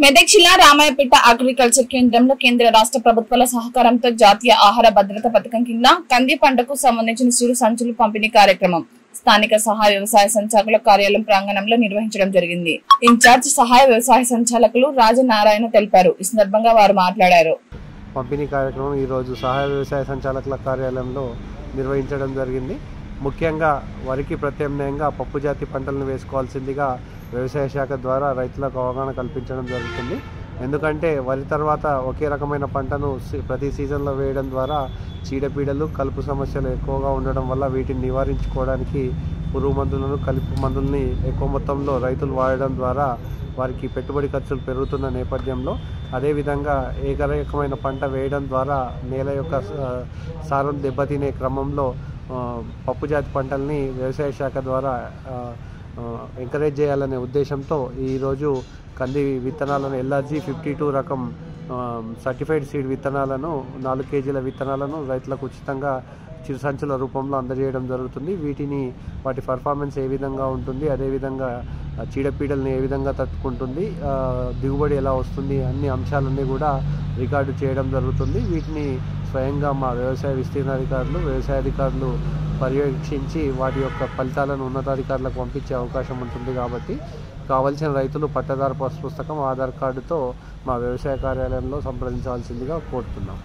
మెదక్ జిల్లా రామాయపేట అగ్రికల్చర్ కేంద్రంలో కేంద్ర రాష్ట్ర ప్రభుత్వాల సహకారంతో జాతీయ ఆహార భద్రత పథకం కింద కంది పంటకు సంబంధించిన చిరు సంచులు పంపిణీ కార్యక్రమం స్థానిక సహాయ వ్యవసాయ సంచాలకుల కార్యాలయం ప్రాంగణంలో నిర్వహించడం జరిగింది. ఇన్ఛార్జ్ సహాయ వ్యవసాయ సంచాలకులు రాజనారాయణ తెలిపారు. ఈ సందర్భంగా వారు మాట్లాడారు. పంపిణీ కార్యక్రమం ఈ రోజు సహాయ వ్యవసాయ సంచాలకుల కార్యాలయంలో నిర్వహించడం జరిగింది. ముఖ్యంగా వరికి ప్రత్యామ్నాయంగా పప్పు జాతి పంటలను వేసుకోవాల్సిందిగా వ్యవసాయ శాఖ ద్వారా రైతులకు అవగాహన కల్పించడం జరుగుతుంది. ఎందుకంటే వరి తర్వాత ఒకే రకమైన పంటను ప్రతి సీజన్లో వేయడం ద్వారా చీడపీడలు కలుపు సమస్యలు ఎక్కువగా ఉండడం వల్ల వీటిని నివారించుకోవడానికి పురుగు మందులను కలుపు మందుల్ని ఎక్కువ మొత్తంలో రైతులు వాడడం ద్వారా వారికి పెట్టుబడి ఖర్చులు పెరుగుతున్న నేపథ్యంలో అదేవిధంగా ఏకరకమైన పంట వేయడం ద్వారా నేల యొక్క సారం దెబ్బతినే క్రమంలో పప్పు జాతి పంటల్ని వ్యవసాయ శాఖ ద్వారా ఎంకరేజ్ చేయాలనే ఉద్దేశంతో ఈరోజు కంది విత్తనాలను LRG 52 రకం సర్టిఫైడ్ సీడ్ విత్తనాలను 4 కేజీల విత్తనాలను రైతులకు ఉచితంగా చిరు సంచుల రూపంలో అందజేయడం జరుగుతుంది. వీటిని వాటి పర్ఫార్మెన్స్ ఏ విధంగా ఉంటుంది, అదేవిధంగా చీడపీడల్ని ఏ విధంగా తట్టుకుంటుంది, దిగుబడి ఎలా వస్తుంది, అన్ని అంశాలన్నీ కూడా రికార్డు చేయడం జరుగుతుంది. వీటిని స్వయంగా మా వ్యవసాయ విస్తీర్ణాధికారులు వ్యవసాయాధికారులు పర్యవేక్షించి వాటి యొక్క ఫలితాలను ఉన్నతాధికారులకు పంపించే అవకాశం ఉంటుంది. కాబట్టి కావలసిన రైతులు పట్టదారు పుస్తకం ఆధార్ కార్డుతో మా వ్యవసాయ కార్యాలయంలో సంప్రదించాల్సిందిగా కోరుతున్నాం.